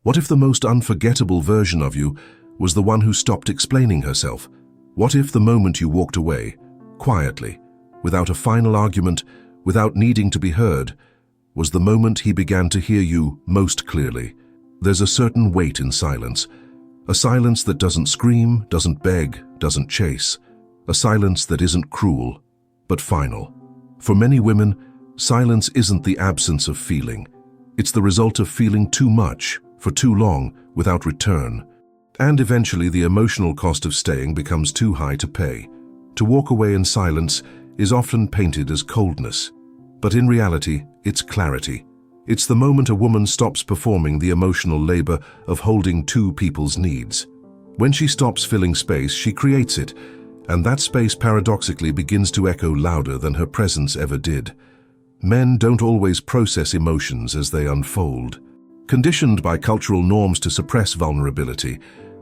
What if the most unforgettable version of you was the one who stopped explaining herself? What if the moment you walked away, quietly, without a final argument, without needing to be heard, was the moment he began to hear you most clearly? There's a certain weight in silence, a silence that doesn't scream, doesn't beg, doesn't chase, a silence that isn't cruel, but final. For many women, silence isn't the absence of feeling. It's the result of feeling too much, for too long, without return. And eventually the emotional cost of staying becomes too high to pay. To walk away in silence is often painted as coldness, but in reality, it's clarity. It's the moment a woman stops performing the emotional labor of holding two people's needs. When she stops filling space, she creates it, and that space paradoxically begins to echo louder than her presence ever did. Men don't always process emotions as they unfold. Conditioned by cultural norms to suppress vulnerability,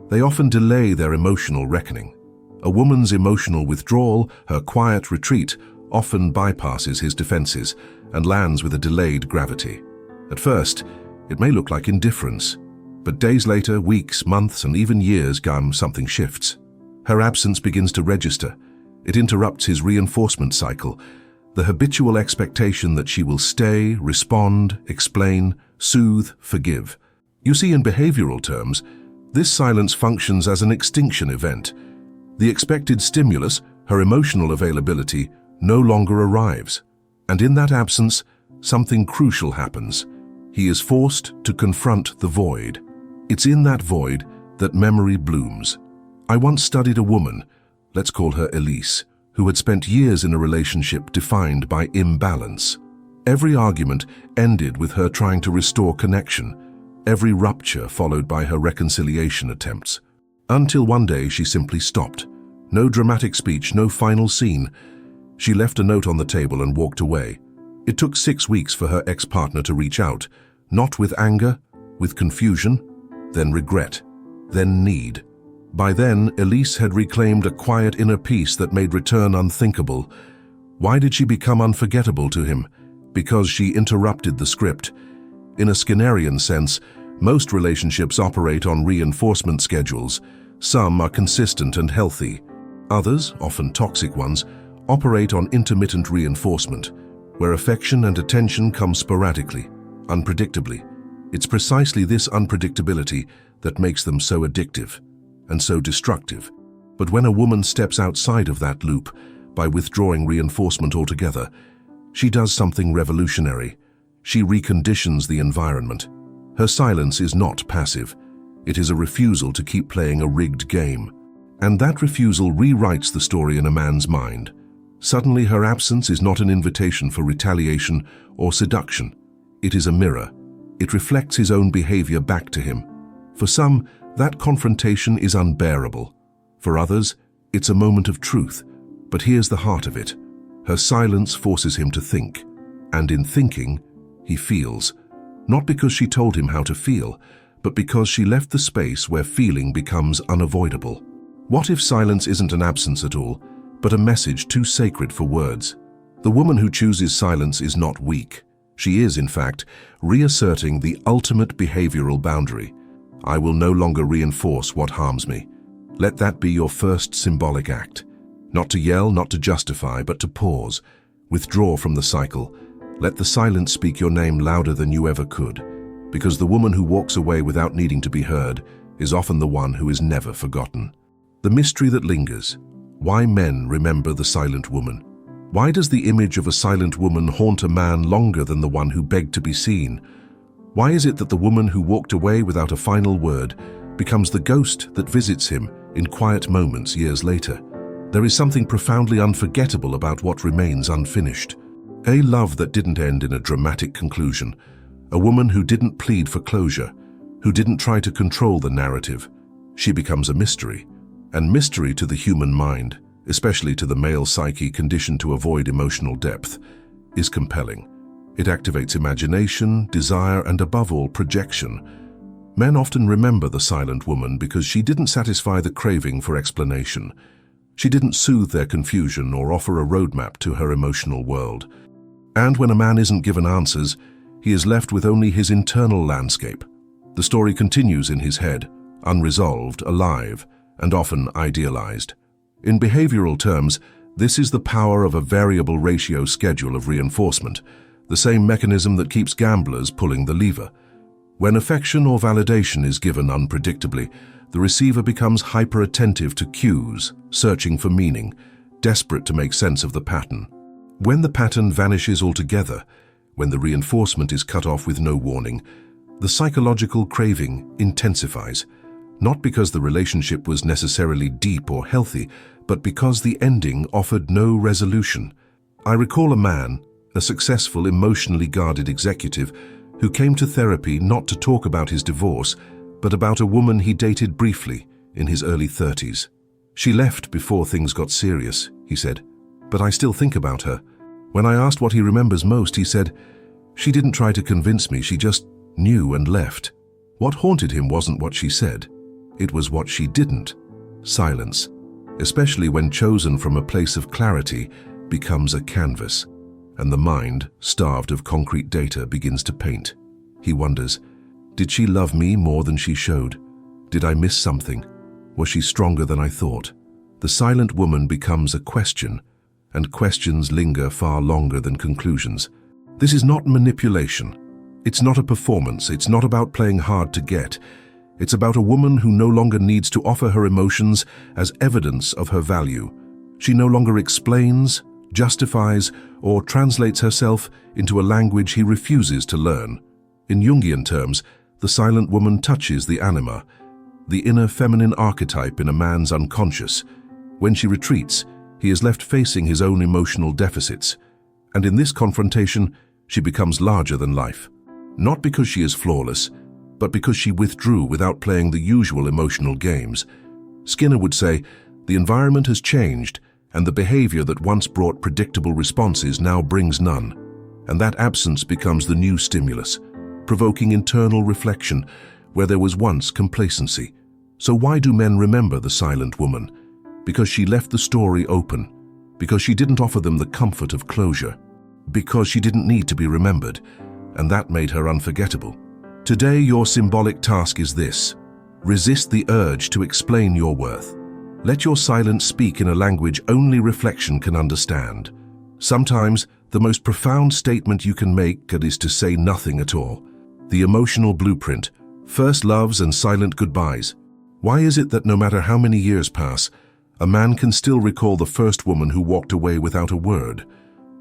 they often delay their emotional reckoning. A woman's emotional withdrawal, her quiet retreat, often bypasses his defenses and lands with a delayed gravity. At first, it may look like indifference, but days later, weeks, months, and even years, something shifts. Her absence begins to register. It interrupts his reinforcement cycle, the habitual expectation that she will stay, respond, explain, soothe, forgive. You see, in behavioral terms, this silence functions as an extinction event. The expected stimulus, her emotional availability, no longer arrives. And in that absence, something crucial happens. He is forced to confront the void. It's in that void that memory blooms. I once studied a woman, let's call her Elise, who had spent years in a relationship defined by imbalance. Every argument ended with her trying to restore connection, every rupture followed by her reconciliation attempts. Until one day she simply stopped. No dramatic speech, no final scene. She left a note on the table and walked away. It took 6 weeks for her ex-partner to reach out, not with anger, with confusion, then regret, then need. By then, Elise had reclaimed a quiet inner peace that made return unthinkable. Why did she become unforgettable to him? Because she interrupted the script. In a Skinnerian sense, most relationships operate on reinforcement schedules. Some are consistent and healthy. Others, often toxic ones, operate on intermittent reinforcement, where affection and attention come sporadically, unpredictably. It's precisely this unpredictability that makes them so addictive and so destructive. But when a woman steps outside of that loop by withdrawing reinforcement altogether, she does something revolutionary. She reconditions the environment. Her silence is not passive. It is a refusal to keep playing a rigged game. And that refusal rewrites the story in a man's mind. Suddenly, her absence is not an invitation for retaliation or seduction. It is a mirror. It reflects his own behavior back to him. For some, that confrontation is unbearable. For others, it's a moment of truth. But here's the heart of it. Her silence forces him to think. And in thinking, he feels. Not because she told him how to feel, but because she left the space where feeling becomes unavoidable. What if silence isn't an absence at all, but a message too sacred for words? The woman who chooses silence is not weak. She is, in fact, reasserting the ultimate behavioral boundary. I will no longer reinforce what harms me. Let that be your first symbolic act. Not to yell, not to justify, but to pause. Withdraw from the cycle. Let the silence speak your name louder than you ever could. Because the woman who walks away without needing to be heard is often the one who is never forgotten. The mystery that lingers. Why men remember the silent woman? Why does the image of a silent woman haunt a man longer than the one who begged to be seen? Why is it that the woman who walked away without a final word becomes the ghost that visits him in quiet moments years later? There is something profoundly unforgettable about what remains unfinished. A love that didn't end in a dramatic conclusion. A woman who didn't plead for closure, who didn't try to control the narrative. She becomes a mystery. And mystery to the human mind, especially to the male psyche conditioned to avoid emotional depth, is compelling. It activates imagination, desire, and above all, projection. Men often remember the silent woman because she didn't satisfy the craving for explanation. She didn't soothe their confusion or offer a roadmap to her emotional world. And when a man isn't given answers, he is left with only his internal landscape. The story continues in his head, unresolved, alive, and often idealized. In behavioral terms, this is the power of a variable ratio schedule of reinforcement, the same mechanism that keeps gamblers pulling the lever. When affection or validation is given unpredictably, the receiver becomes hyper-attentive to cues, searching for meaning, desperate to make sense of the pattern. When the pattern vanishes altogether, when the reinforcement is cut off with no warning, the psychological craving intensifies, not because the relationship was necessarily deep or healthy, but because the ending offered no resolution. I recall a man, a successful, emotionally guarded executive, who came to therapy not to talk about his divorce, but about a woman he dated briefly in his early 30s. "She left before things got serious," he said, "but I still think about her." When I asked what he remembers most, he said, "She didn't try to convince me, she just knew and left." What haunted him wasn't what she said, it was what she didn't. Silence, especially when chosen from a place of clarity, becomes a canvas, and the mind, starved of concrete data, begins to paint. He wonders, did she love me more than she showed? Did I miss something? Was she stronger than I thought? The silent woman becomes a question, and questions linger far longer than conclusions. This is not manipulation. It's not a performance. It's not about playing hard to get. It's about a woman who no longer needs to offer her emotions as evidence of her value. She no longer explains, justifies, or translates herself into a language he refuses to learn. In Jungian terms, the silent woman touches the anima, the inner feminine archetype in a man's unconscious. When she retreats, he is left facing his own emotional deficits. And in this confrontation, she becomes larger than life. Not because she is flawless, but because she withdrew without playing the usual emotional games. Skinner would say, the environment has changed, and the behavior that once brought predictable responses now brings none. And that absence becomes the new stimulus, provoking internal reflection where there was once complacency. So why do men remember the silent woman? Because she left the story open, because she didn't offer them the comfort of closure, because she didn't need to be remembered, and that made her unforgettable. Today, your symbolic task is this: resist the urge to explain your worth. Let your silence speak in a language only reflection can understand. Sometimes, the most profound statement you can make is to say nothing at all. The emotional blueprint, first loves and silent goodbyes. Why is it that no matter how many years pass, a man can still recall the first woman who walked away without a word?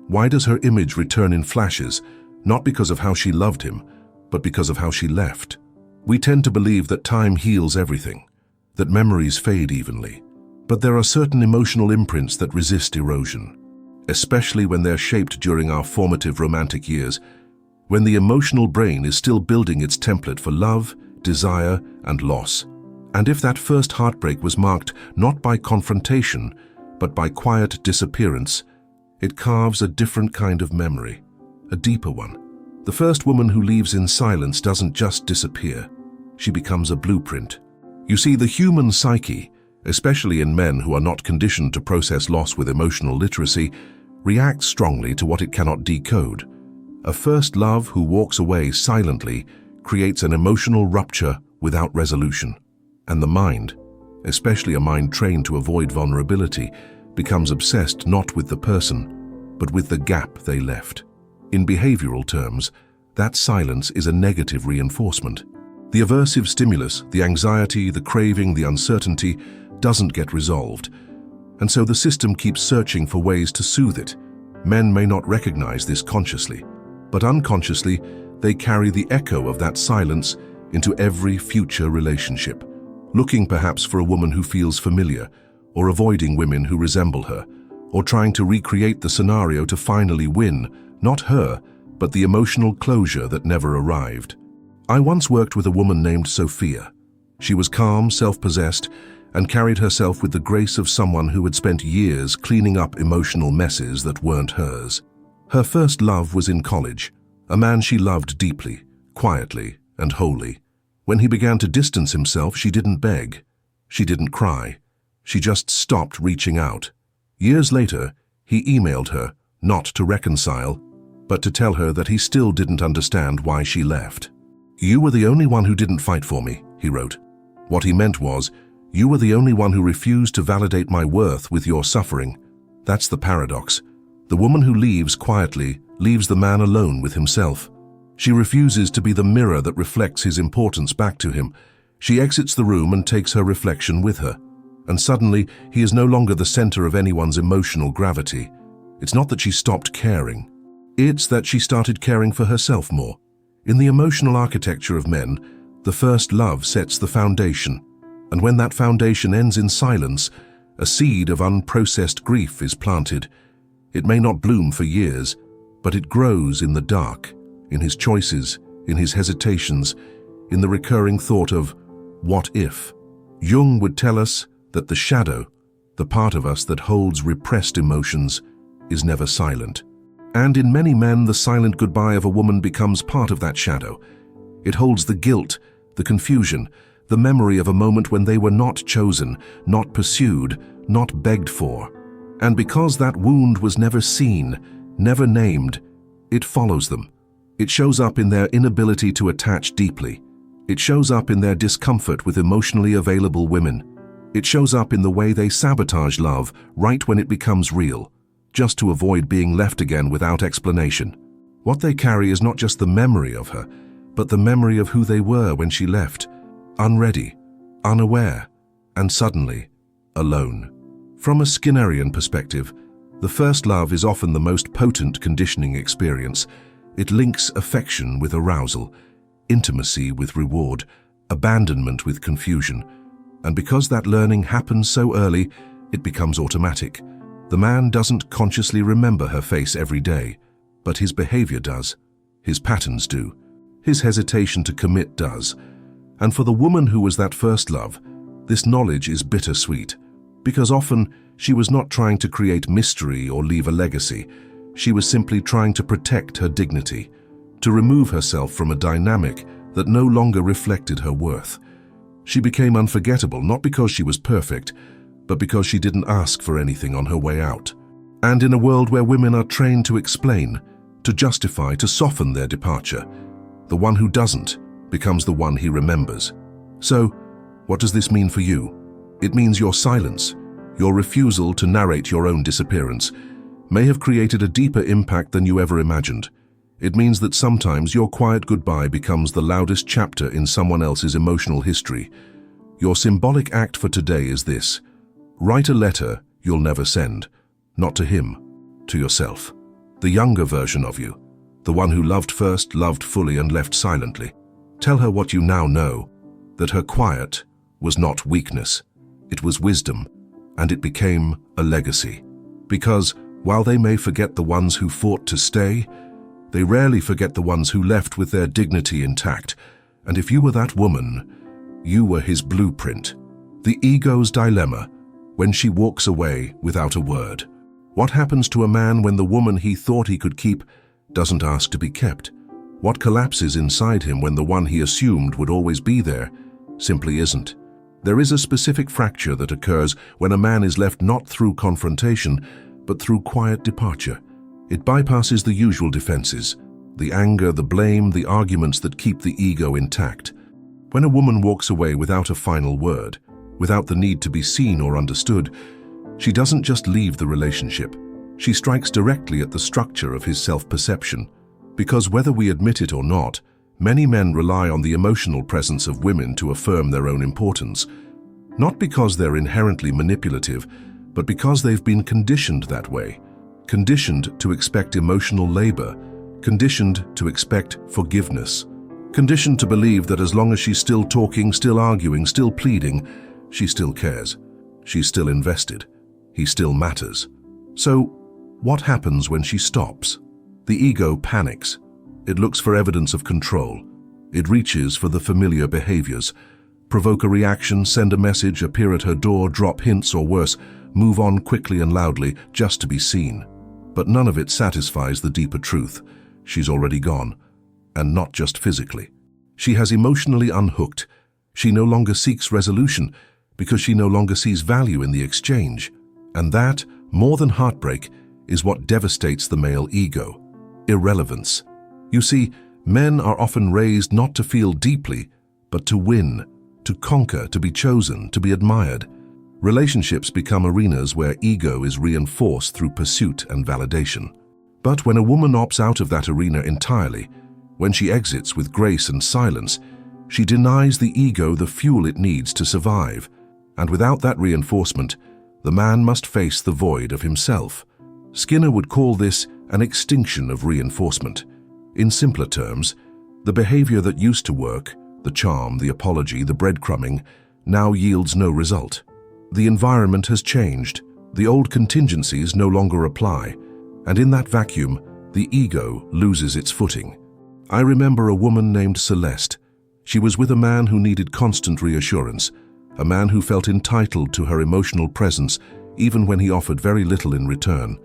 Why does her image return in flashes, not because of how she loved him, but because of how she left? We tend to believe that time heals everything, that memories fade evenly. But there are certain emotional imprints that resist erosion, especially when they're shaped during our formative romantic years, when the emotional brain is still building its template for love, desire, and loss. And if that first heartbreak was marked not by confrontation, but by quiet disappearance, it carves a different kind of memory, a deeper one. The first woman who leaves in silence doesn't just disappear. She becomes a blueprint. You see, the human psyche, especially in men who are not conditioned to process loss with emotional literacy, reacts strongly to what it cannot decode. A first love who walks away silently creates an emotional rupture without resolution. And the mind, especially a mind trained to avoid vulnerability, becomes obsessed not with the person, but with the gap they left. In behavioral terms, that silence is a negative reinforcement. The aversive stimulus, the anxiety, the craving, the uncertainty, doesn't get resolved. And so the system keeps searching for ways to soothe it. Men may not recognize this consciously, but unconsciously, they carry the echo of that silence into every future relationship, looking perhaps for a woman who feels familiar, or avoiding women who resemble her, or trying to recreate the scenario to finally win, not her, but the emotional closure that never arrived. I once worked with a woman named Sophia. She was calm, self-possessed, and carried herself with the grace of someone who had spent years cleaning up emotional messes that weren't hers. Her first love was in college, a man she loved deeply, quietly, and wholly. When he began to distance himself, she didn't beg. She didn't cry. She just stopped reaching out. Years later, he emailed her, not to reconcile, but to tell her that he still didn't understand why she left. "You were the only one who didn't fight for me," he wrote. What he meant was, "You were the only one who refused to validate my worth with your suffering." That's the paradox. The woman who leaves quietly leaves the man alone with himself. She refuses to be the mirror that reflects his importance back to him. She exits the room and takes her reflection with her. And suddenly, he is no longer the center of anyone's emotional gravity. It's not that she stopped caring. It's that she started caring for herself more. In the emotional architecture of men, the first love sets the foundation. And when that foundation ends in silence, a seed of unprocessed grief is planted. It may not bloom for years, but it grows in the dark, in his choices, in his hesitations, in the recurring thought of, what if? Jung would tell us that the shadow, the part of us that holds repressed emotions, is never silent. And in many men, the silent goodbye of a woman becomes part of that shadow. It holds the guilt, the confusion, the memory of a moment when they were not chosen, not pursued, not begged for. And because that wound was never seen, never named, it follows them. It shows up in their inability to attach deeply. It shows up in their discomfort with emotionally available women. It shows up in the way they sabotage love right when it becomes real, just to avoid being left again without explanation. What they carry is not just the memory of her, but the memory of who they were when she left, unready, unaware, and suddenly, alone. From a Skinnerian perspective, the first love is often the most potent conditioning experience. It links affection with arousal, intimacy with reward, abandonment with confusion. And because that learning happens so early, it becomes automatic. The man doesn't consciously remember her face every day, but his behavior does. His patterns do. His hesitation to commit does. And for the woman who was that first love, this knowledge is bittersweet, because often she was not trying to create mystery or leave a legacy. She was simply trying to protect her dignity, to remove herself from a dynamic that no longer reflected her worth. She became unforgettable not because she was perfect, but because she didn't ask for anything on her way out. And in a world where women are trained to explain, to justify, to soften their departure, the one who doesn't becomes the one he remembers. So, what does this mean for you? It means your silence, your refusal to narrate your own disappearance, may have created a deeper impact than you ever imagined. It means that sometimes your quiet goodbye becomes the loudest chapter in someone else's emotional history. Your symbolic act for today is this: write a letter you'll never send, not to him, to yourself. The younger version of you, the one who loved first, loved fully, and left silently. Tell her what you now know, that her quiet was not weakness, it was wisdom, and it became a legacy. Because while they may forget the ones who fought to stay, they rarely forget the ones who left with their dignity intact. And if you were that woman, you were his blueprint. The ego's dilemma, when she walks away without a word. What happens to a man when the woman he thought he could keep doesn't ask to be kept? What collapses inside him when the one he assumed would always be there simply isn't? There is a specific fracture that occurs when a man is left not through confrontation, but through quiet departure. It bypasses the usual defenses, the anger, the blame, the arguments that keep the ego intact. When a woman walks away without a final word, without the need to be seen or understood, she doesn't just leave the relationship. She strikes directly at the structure of his self-perception. Because whether we admit it or not, many men rely on the emotional presence of women to affirm their own importance. Not because they're inherently manipulative, but because they've been conditioned that way. Conditioned to expect emotional labor, conditioned to expect forgiveness, conditioned to believe that as long as she's still talking, still arguing, still pleading, she still cares. She's still invested. He still matters. So, what happens when she stops? The ego panics. It looks for evidence of control. It reaches for the familiar behaviors. Provoke a reaction, send a message, appear at her door, drop hints, or worse, move on quickly and loudly just to be seen. But none of it satisfies the deeper truth. She's already gone. And not just physically. She has emotionally unhooked. She no longer seeks resolution because she no longer sees value in the exchange. And that, more than heartbreak, is what devastates the male ego. Irrelevance. You see, Men are often raised not to feel deeply, but to win, to conquer, to be chosen, to be admired. Relationships become arenas where ego is reinforced through pursuit and validation. But when a woman opts out of that arena entirely, when she exits with grace and silence, she denies the ego the fuel it needs to survive. And without that reinforcement, the man must face the void of himself. Skinner would call this an extinction of reinforcement. In simpler terms, the behavior that used to work, the charm, the apology, the breadcrumbing, now yields no result. The environment has changed, the old contingencies no longer apply, and in that vacuum, the ego loses its footing. I remember a woman named Celeste. She was with a man who needed constant reassurance, a man who felt entitled to her emotional presence even when he offered very little in return.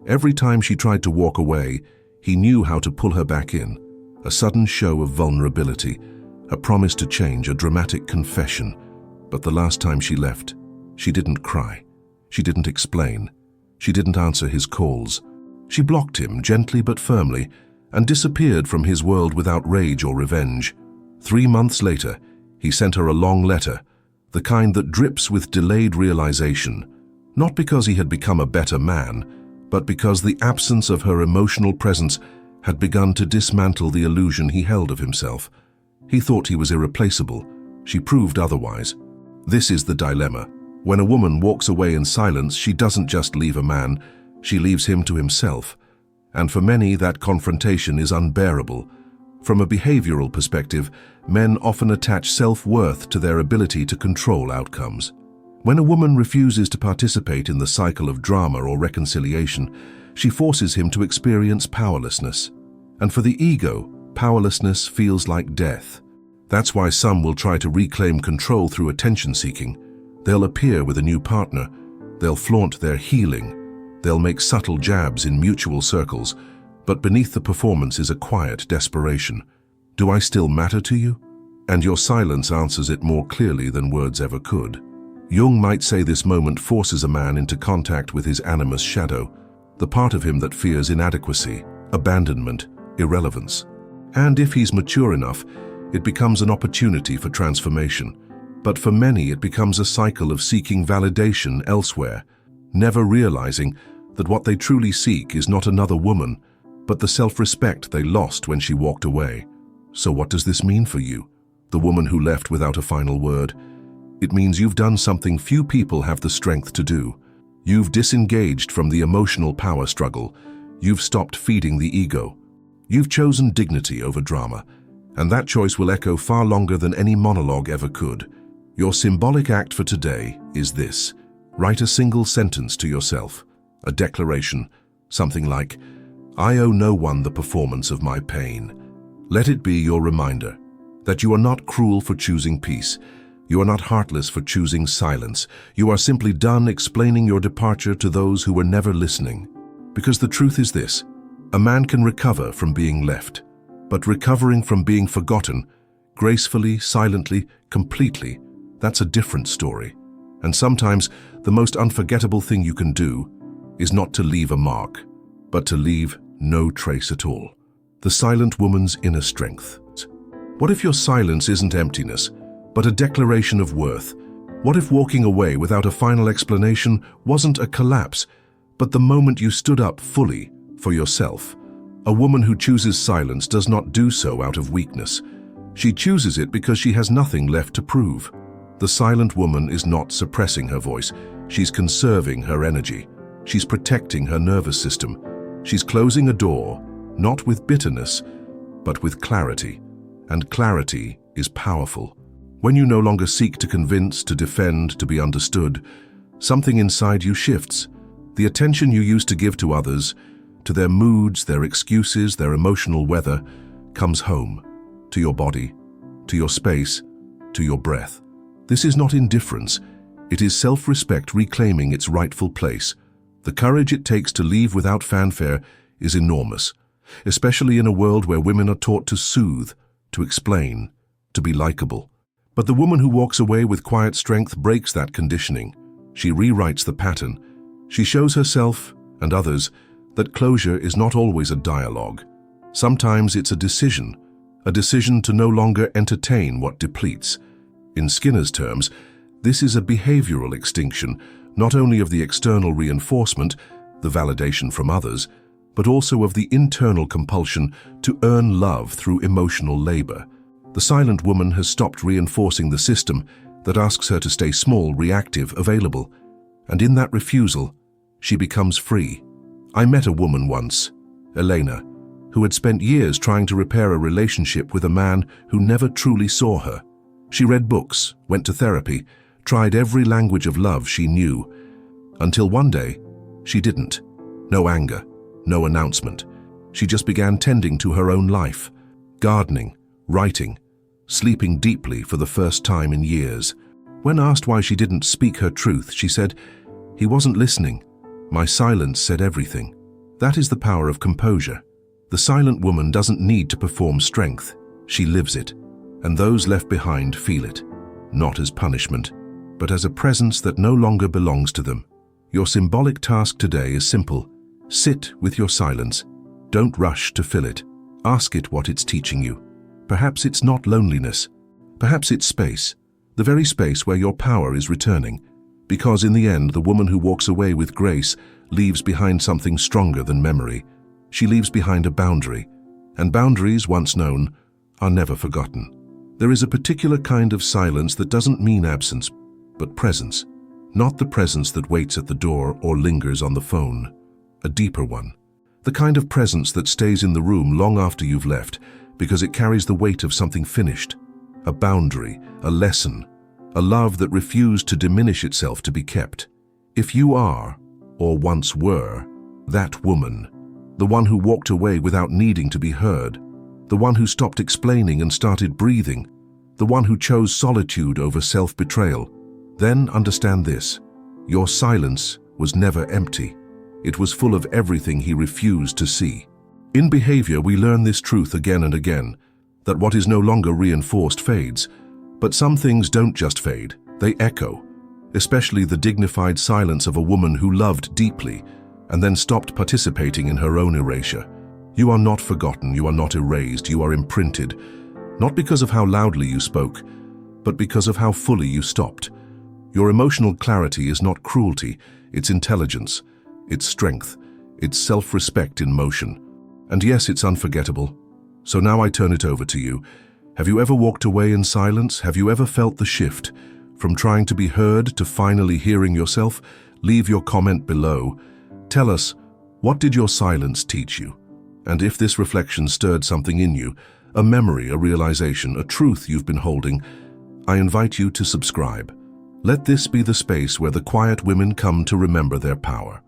Every time she tried to walk away, he knew how to pull her back in. A sudden show of vulnerability, a promise to change, a dramatic confession. But the last time she left, she didn't cry. She didn't explain. She didn't answer his calls. She blocked him gently but firmly and disappeared from his world without rage or revenge. 3 months later, he sent her a long letter, the kind that drips with delayed realization, not because he had become a better man, but because the absence of her emotional presence had begun to dismantle the illusion he held of himself. He thought he was irreplaceable. She proved otherwise. This is the dilemma. When a woman walks away in silence, she doesn't just leave a man, she leaves him to himself. And for many, that confrontation is unbearable. From a behavioral perspective, men often attach self-worth to their ability to control outcomes. When a woman refuses to participate in the cycle of drama or reconciliation, she forces him to experience powerlessness. And for the ego, powerlessness feels like death. That's why some will try to reclaim control through attention-seeking. They'll appear with a new partner. They'll flaunt their healing. They'll make subtle jabs in mutual circles. But beneath the performance is a quiet desperation. Do I still matter to you? And your silence answers it more clearly than words ever could. Jung might say this moment forces a man into contact with his animus shadow, the part of him that fears inadequacy, abandonment, irrelevance. And if he's mature enough, it becomes an opportunity for transformation. But for many, it becomes a cycle of seeking validation elsewhere, never realizing that what they truly seek is not another woman, but the self-respect they lost when she walked away. So what does this mean for you, the woman who left without a final word? It means you've done something few people have the strength to do. You've disengaged from the emotional power struggle. You've stopped feeding the ego. You've chosen dignity over drama, and that choice will echo far longer than any monologue ever could. Your symbolic act for today is this. Write a single sentence to yourself, a declaration, something like, "I owe no one the performance of my pain." Let it be your reminder that you are not cruel for choosing peace. You are not heartless for choosing silence. You are simply done explaining your departure to those who were never listening. Because the truth is this: a man can recover from being left, but recovering from being forgotten, gracefully, silently, completely, that's a different story. And sometimes the most unforgettable thing you can do is not to leave a mark, but to leave no trace at all. The silent woman's inner strength. What if your silence isn't emptiness, but a declaration of worth? What if walking away without a final explanation wasn't a collapse, but the moment you stood up fully for yourself? A woman who chooses silence does not do so out of weakness. She chooses it because she has nothing left to prove. The silent woman is not suppressing her voice. She's conserving her energy. She's protecting her nervous system. She's closing a door, not with bitterness, but with clarity. And clarity is powerful. When you no longer seek to convince, to defend, to be understood, something inside you shifts. The attention you used to give to others, to their moods, their excuses, their emotional weather, comes home, to your body, to your space, to your breath. This is not indifference. It is self-respect reclaiming its rightful place. The courage it takes to leave without fanfare is enormous, especially in a world where women are taught to soothe, to explain, to be likable. But the woman who walks away with quiet strength breaks that conditioning. She rewrites the pattern. She shows herself and others that closure is not always a dialogue. Sometimes it's a decision, a decision to no longer entertain what depletes. In Skinner's terms, this is a behavioral extinction, not only of the external reinforcement, the validation from others, but also of the internal compulsion to earn love through emotional labor. The silent woman has stopped reinforcing the system that asks her to stay small, reactive, available. And in that refusal, she becomes free. I met a woman once, Elena, who had spent years trying to repair a relationship with a man who never truly saw her. She read books, went to therapy, tried every language of love she knew, until one day, she didn't. No anger, no announcement. She just began tending to her own life, gardening, writing, sleeping deeply for the first time in years. When asked why she didn't speak her truth, she said, "He wasn't listening. My silence said everything." That is the power of composure. The silent woman doesn't need to perform strength. She lives it, and those left behind feel it, not as punishment, but as a presence that no longer belongs to them. Your symbolic task today is simple. Sit with your silence. Don't rush to fill it. Ask it what it's teaching you. Perhaps it's not loneliness. Perhaps it's space, the very space where your power is returning. Because in the end, the woman who walks away with grace leaves behind something stronger than memory. She leaves behind a boundary, and boundaries, once known, are never forgotten. There is a particular kind of silence that doesn't mean absence, but presence. Not the presence that waits at the door or lingers on the phone. A deeper one. The kind of presence that stays in the room long after you've left, because it carries the weight of something finished. A boundary, a lesson, a love that refused to diminish itself to be kept. If you are, or once were, that woman, the one who walked away without needing to be heard, the one who stopped explaining and started breathing, the one who chose solitude over self-betrayal, then understand this: your silence was never empty. It was full of everything he refused to see. In behavior, we learn this truth again and again, that what is no longer reinforced fades. But some things don't just fade, they echo, especially the dignified silence of a woman who loved deeply and then stopped participating in her own erasure. You are not forgotten, you are not erased, you are imprinted, not because of how loudly you spoke, but because of how fully you stopped. Your emotional clarity is not cruelty, it's intelligence, it's strength, it's self-respect in motion. And yes, it's unforgettable. So now I turn it over to you. Have you ever walked away in silence? Have you ever felt the shift from trying to be heard to finally hearing yourself? Leave your comment below. Tell us, what did your silence teach you? And if this reflection stirred something in you, a memory, a realization, a truth you've been holding, I invite you to subscribe. Let this be the space where the quiet women come to remember their power.